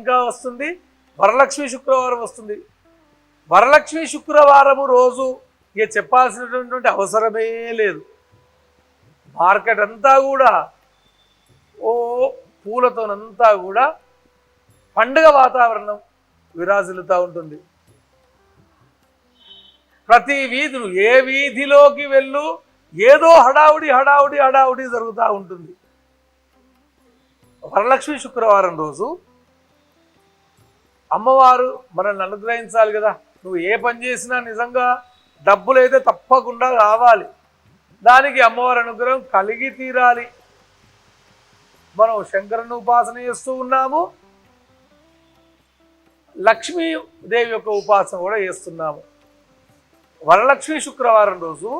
ఇంకా వస్తుంది, వరలక్ష్మి శుక్రవారం వస్తుంది. వరలక్ష్మి శుక్రవారము రోజు ఇక చెప్పాల్సినటువంటి అవసరమే లేదు. మార్కెట్ అంతా కూడా ఓ పూలతోనంతా కూడా పండుగ వాతావరణం విరాజిల్లుతూ ఉంటుంది. ప్రతి వీధులు, ఏ వీధిలోకి వెళ్ళు ఏదో హడావుడి హడావుడి హడావుడి జరుగుతూ ఉంటుంది. వరలక్ష్మి శుక్రవారం రోజు అమ్మవారు మనల్ని అనుగ్రహించాలి కదా. నువ్వు ఏ పని చేసినా నిజంగా డబ్బులైతే తప్పకుండా రావాలి, దానికి అమ్మవారి అనుగ్రహం కలిగి తీరాలి. మనం శంకరుని ఉపాసన చేస్తూ ఉన్నాము, లక్ష్మీదేవి యొక్క ఉపాసన కూడా చేస్తున్నాము. వరలక్ష్మి శుక్రవారం రోజు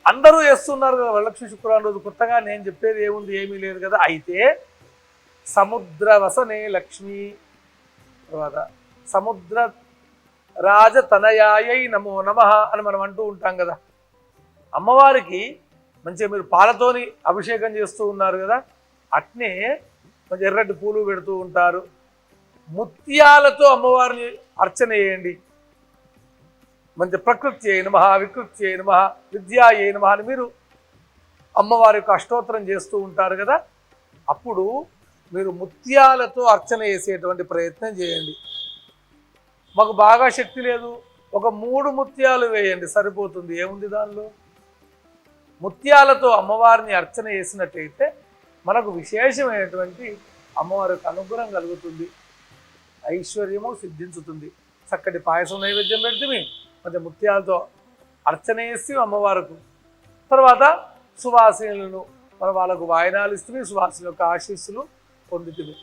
అందరూ చేస్తున్నారు కదా. వరలక్ష్మి శుక్రవారం రోజు కొత్తగా నేను చెప్పేది ఏముంది, ఏమీ లేదు కదా. అయితే సముద్రవసనే లక్ష్మి, తర్వాత సముద్ర రాజతనయాయై నమో నమః అని మనం అంటూ ఉంటాం కదా. అమ్మవారికి మంచిగా మీరు పాలతోని అభిషేకం చేస్తూ ఉన్నారు కదా, అట్నే మంచి ఎర్రటి పూలు పెడుతూ ఉంటారు. ముత్యాలతో అమ్మవారిని అర్చన చేయండి. మంచి ప్రకృతి అయిన మహా, వికృతి అయిన మహా, విద్యా అయిన మహా అని మీరు అమ్మవారి యొక్క అష్టోత్తరం చేస్తూ ఉంటారు కదా. అప్పుడు మీరు ముత్యాలతో అర్చన చేసేటువంటి ప్రయత్నం చేయండి. మాకు బాగా శక్తి లేదు, ఒక 3 ముత్యాలు వేయండి సరిపోతుంది, ఏముంది దానిలో. ముత్యాలతో అమ్మవారిని అర్చన చేసినట్టయితే మనకు విశేషమైనటువంటి అమ్మవారి యొక్క అనుగ్రహం కలుగుతుంది, ఐశ్వర్యము సిద్ధించుతుంది. చక్కటి పాయసం నైవేద్యం పెడితే మంచి ముత్యాలతో అర్చన చేసి అమ్మవారికి, తర్వాత సువాసినులను మనం వాళ్ళకు వాయనాలు ఇస్తుంది, సువాసిని యొక్క ఆశీస్సులు పొందుతుంది.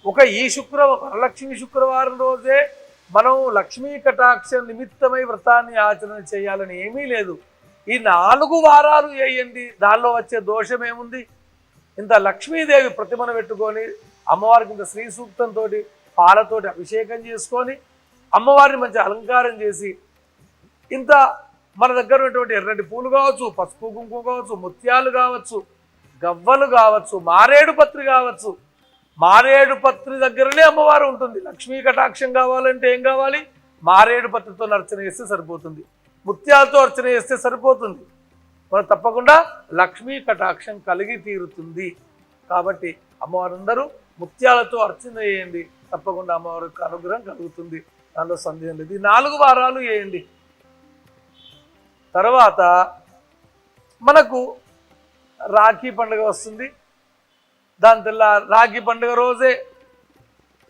ఈ వరలక్ష్మి శుక్రవారం రోజే మనం లక్ష్మీ కటాక్ష నిమిత్తమై వ్రతాన్ని ఆచరణ చేయాలని ఏమీ లేదు. ఈ 4 వారాలు చేయండి, దానిలో వచ్చే దోషం ఏముంది. ఇంత లక్ష్మీదేవి ప్రతిమను పెట్టుకొని అమ్మవారికి ఇంత శ్రీ సూక్తంతో పాలతోటి అభిషేకం చేసుకొని అమ్మవారిని మంచి అలంకారం చేసి, ఇంత మన దగ్గర ఉన్నటువంటి ఎర్రటి పూలు కావచ్చు, పసుపు కుంకుమ కావచ్చు, ముత్యాలు కావచ్చు, గవ్వలు కావచ్చు, మారేడు పత్రి కావచ్చు. మారేడు పత్రి దగ్గరనే అమ్మవారు ఉంటుంది. లక్ష్మీ కటాక్షం కావాలంటే ఏం కావాలి, మారేడు పత్రితో అర్చన చేస్తే సరిపోతుంది, ముత్యాలతో అర్చన చేస్తే సరిపోతుంది. మనం తప్పకుండా లక్ష్మీ కటాక్షం కలిగి తీరుతుంది. కాబట్టి అమ్మవారందరూ ముత్యాలతో అర్చన చేయండి, తప్పకుండా అమ్మవారి యొక్క అనుగ్రహం కలుగుతుంది, దానిలో సందేహం లేదు. ఈ 4 వారాలు చేయండి. తర్వాత మనకు రాఖీ పండుగ వస్తుంది. దాని తెల్ల రాఖీ పండుగ రోజే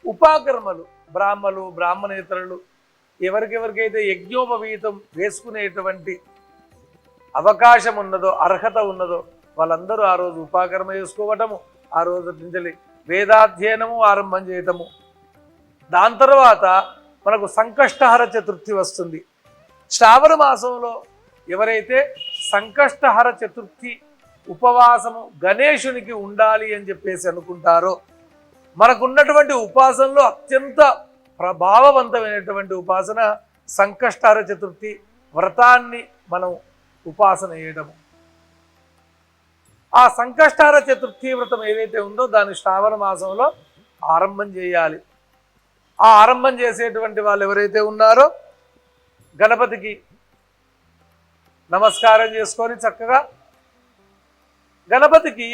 ఉపాకర్మలు, బ్రాహ్మలు బ్రాహ్మణేతరులు ఎవరికెవరికైతే యజ్ఞోపవీతం వేసుకునేటువంటి అవకాశం ఉన్నదో, అర్హత ఉన్నదో వాళ్ళందరూ ఆ రోజు ఉపాకర్మ చేసుకోవటము, ఆ రోజు నుంచి వేదాధ్యయనము ఆరంభం చేయటము. దాని తర్వాత మనకు సంకష్టహర చతుర్థి వస్తుంది. శ్రావణ మాసంలో ఎవరైతే సంకష్టహర చతుర్థి ఉపవాసము గణేశునికి ఉండాలి అని చెప్పేసి అనుకుంటారో, మనకున్నటువంటి ఉపాసనలో అత్యంత ప్రభావవంతమైనటువంటి ఉపాసన సంకష్టహర చతుర్థి వ్రతాన్ని మనం ఉపాసన చేయడము. ఆ సంకష్టహర చతుర్థి వ్రతం ఏదైతే ఉందో దాన్ని శ్రావణ మాసంలో ఆరంభం చేయాలి. ఆ ఆరంభం చేసేటువంటి వాళ్ళు ఎవరైతే ఉన్నారో గణపతికి నమస్కారం చేసుకొని చక్కగా గణపతికి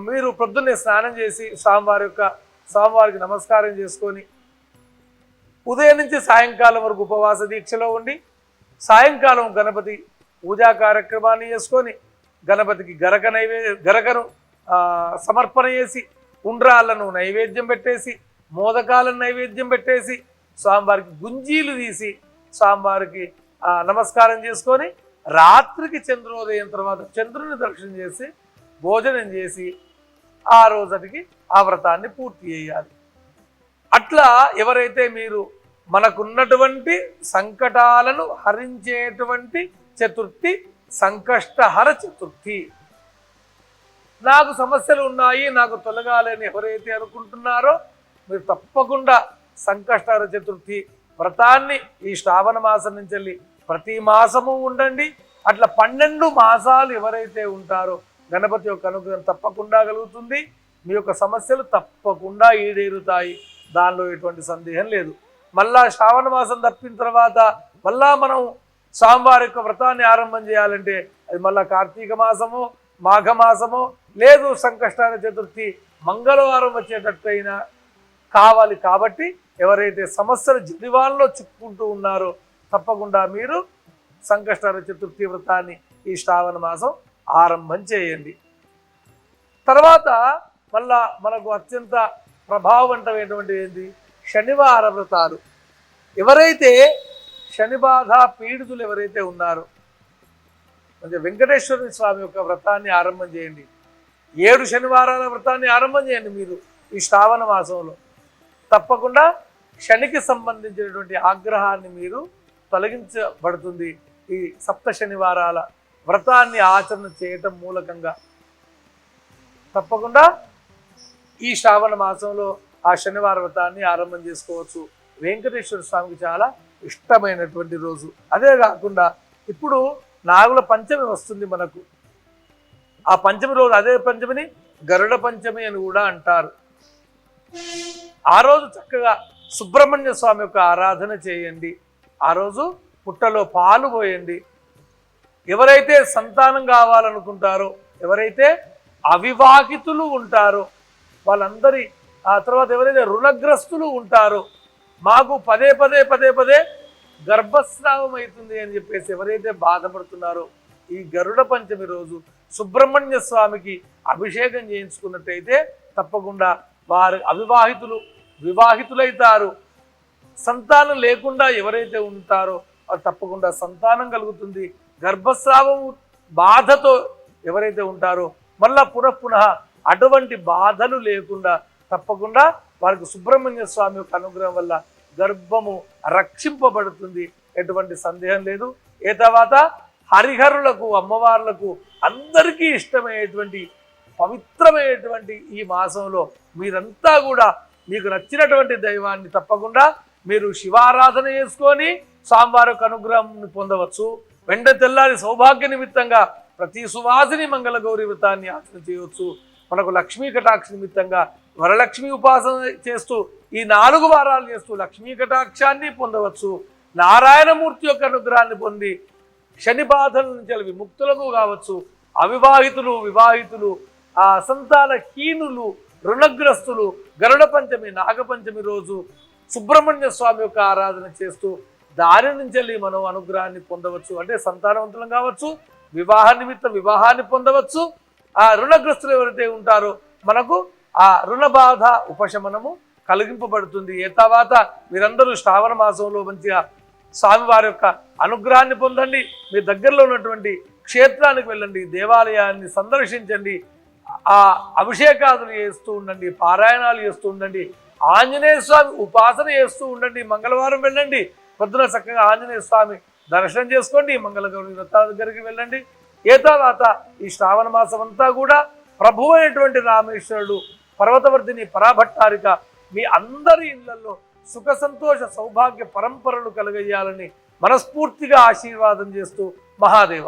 మీరు పొద్దున్నే స్నానం చేసి స్వామివారికి నమస్కారం చేసుకొని ఉదయం నుంచి సాయంకాలం వరకు ఉపవాస దీక్షలో ఉండి సాయంకాలం గణపతి పూజా కార్యక్రమాన్ని చేసుకొని గణపతికి గరకను సమర్పణ చేసి ఉండ్రాళ్ళను నైవేద్యం పెట్టేసి మోదకాలను నైవేద్యం పెట్టేసి స్వామివారికి గుంజీలు తీసి స్వామివారికి నమస్కారం చేసుకొని రాత్రికి చంద్రోదయం తర్వాత చంద్రుని దర్శనం చేసి భోజనం చేసి ఆ రోజుకి ఆ వ్రతాన్ని పూర్తి చేయాలి. అట్లా ఎవరైతే మీరు మనకున్నటువంటి సంకటాలను హరించేటువంటి చతుర్థి సంకష్టహర చతుర్థి, నాకు సమస్యలు ఉన్నాయి నాకు తొలగాలని ఎవరైతే అనుకుంటున్నారో మీరు తప్పకుండా సంకష్టహర చతుర్థి వ్రతాన్ని ఈ శ్రావణ మాసం నుంచి వెళ్ళి ప్రతి మాసము ఉండండి. అట్లా 12 మాసాలు ఎవరైతే ఉంటారో గణపతి యొక్క అనుగ్రహం తప్పకుండా కలుగుతుంది. మీ యొక్క సమస్యలు తప్పకుండా ఈడేరుతాయి, దానిలో ఎటువంటి సందేహం లేదు. మళ్ళా శ్రావణ మాసం తప్పిన తర్వాత మళ్ళా మనం స్వామివారి యొక్క వ్రతాన్ని ఆరంభం చేయాలంటే అది మళ్ళా కార్తీక మాసమో మాఘమాసమో లేదు సంకష్టాన చతుర్థి మంగళవారం వచ్చేటట్టయినా కావాలి. కాబట్టి ఎవరైతే సమస్యలు జడివాళ్ళలో చిక్కుంటూ ఉన్నారో తప్పకుండా మీరు సంకష్టాన చతుర్థి వ్రతాన్ని ఈ శ్రావణ మాసం ఆరంభం చేయండి. తర్వాత మళ్ళా మనకు అత్యంత ప్రభావవంతమైనటువంటి ఏంటి, శనివార వ్రతాలు. ఎవరైతే శని బాధ పీడితులు ఎవరైతే ఉన్నారో అంటే వెంకటేశ్వర స్వామి యొక్క వ్రతాన్ని ఆరంభం చేయండి. 7 శనివారాల వ్రతాన్ని ఆరంభం చేయండి మీరు ఈ శ్రావణ మాసంలో. తప్పకుండా శనికి సంబంధించినటువంటి ఆగ్రహాన్ని మీరు తొలగించబడుతుంది ఈ 7 శనివారాల వ్రతాన్ని ఆచరణ చేయటం మూలకంగా. తప్పకుండా ఈ శ్రావణ మాసంలో ఆ శనివార వ్రతాన్ని ఆరంభం చేసుకోవచ్చు. వెంకటేశ్వర స్వామికి చాలా ఇష్టమైనటువంటి రోజు. అదే కాకుండా ఇప్పుడు నాగుల పంచమి వస్తుంది మనకు. ఆ పంచమి రోజు, అదే పంచమిని గరుడ పంచమి అని కూడా అంటారు. ఆ రోజు చక్కగా సుబ్రహ్మణ్య స్వామి యొక్క ఆరాధన చేయండి. ఆ రోజు పుట్టలో పాలు పోయండి. ఎవరైతే సంతానం కావాలనుకుంటారో, ఎవరైతే అవివాహితులు ఉంటారో వాళ్ళందరి, ఆ తర్వాత ఎవరైతే రుణగ్రస్తులు ఉంటారో, మాకు పదే పదే గర్భస్రావం అవుతుంది అని చెప్పేసి ఎవరైతే బాధపడుతున్నారో ఈ గరుడ పంచమి రోజు సుబ్రహ్మణ్య స్వామికి అభిషేకం చేయించుకున్నట్టయితే తప్పకుండా వారు అవివాహితులు వివాహితులైతారు. సంతానం లేకుండా ఎవరైతే ఉంటారో వారు తప్పకుండా సంతానం కలుగుతుంది. గర్భస్రావం బాధతో ఎవరైతే ఉంటారో మళ్ళా పునః అటువంటి బాధలు లేకుండా తప్పకుండా వారికి సుబ్రహ్మణ్య స్వామి యొక్క అనుగ్రహం వల్ల గర్భము రక్షింపబడుతుంది, ఎటువంటి సందేహం లేదు. ఏ తర్వాత హరిహరులకు అమ్మవార్లకు అందరికీ ఇష్టమయ్యేటువంటి పవిత్రమైనటువంటి ఈ మాసంలో మీరంతా కూడా మీకు నచ్చినటువంటి దైవాన్ని తప్పకుండా మీరు శివారాధన చేసుకొని స్వామివారి యొక్క అనుగ్రహాన్ని పొందవచ్చు. వెంట తెల్లారి సౌభాగ్య నిమిత్తంగా ప్రతి సువాసిని మంగళ గౌరీ వ్రతాన్ని ఆచరణ చేయవచ్చు. మనకు లక్ష్మీ కటాక్ష నిమిత్తంగా వరలక్ష్మి ఉపాసన చేస్తూ ఈ 4 వారాలు చేస్తూ లక్ష్మీ కటాక్షాన్ని పొందవచ్చు. నారాయణమూర్తి యొక్క అనుగ్రహాన్ని పొంది శని బాధల నుంచి విముక్తులకు కావచ్చు. అవివాహితులు వివాహితులు, ఆ సంతాన హీనులు, రుణగ్రస్తులు గరుడ పంచమి నాగపంచమి రోజు సుబ్రహ్మణ్య స్వామి యొక్క ఆరాధన చేస్తూ దాని నుంచి మనం అనుగ్రహాన్ని పొందవచ్చు. అంటే సంతానవంతులం కావచ్చు, వివాహ నిమిత్తం వివాహాన్ని పొందవచ్చు. ఆ రుణగ్రస్తులు ఎవరైతే ఉంటారో మనకు ఆ రుణ బాధ ఉపశమనము కలిగింపబడుతుంది. ఏ తర్వాత మీరందరూ శ్రావణ మాసంలో మంచిగా స్వామివారి యొక్క అనుగ్రహాన్ని పొందండి. మీ దగ్గరలో ఉన్నటువంటి క్షేత్రానికి వెళ్ళండి, దేవాలయాన్ని సందర్శించండి, ఆ అభిషేకాదులు చేస్తూ ఉండండి, పారాయణాలు చేస్తూ ఉండండి, ఆంజనేయ స్వామి ఉపాసన చేస్తూ ఉండండి. మంగళవారం వెళ్ళండి, పొద్దున చక్కగా ఆంజనేయ స్వామి దర్శనం చేసుకోండి, మంగళగౌరి వ్రతాల దగ్గరికి వెళ్ళండి. ఏ తర్వాత ఈ శ్రావణ మాసం అంతా కూడా ప్రభు అయినటువంటి రామేశ్వరుడు పర్వతవర్ధిని పరాభట్టారిక మీ అందరి ఇళ్లలో సుఖ సంతోష సౌభాగ్య పరంపరలు కలగజేయాలని మనస్ఫూర్తిగా ఆశీర్వాదం చేస్తూ మహాదేవ.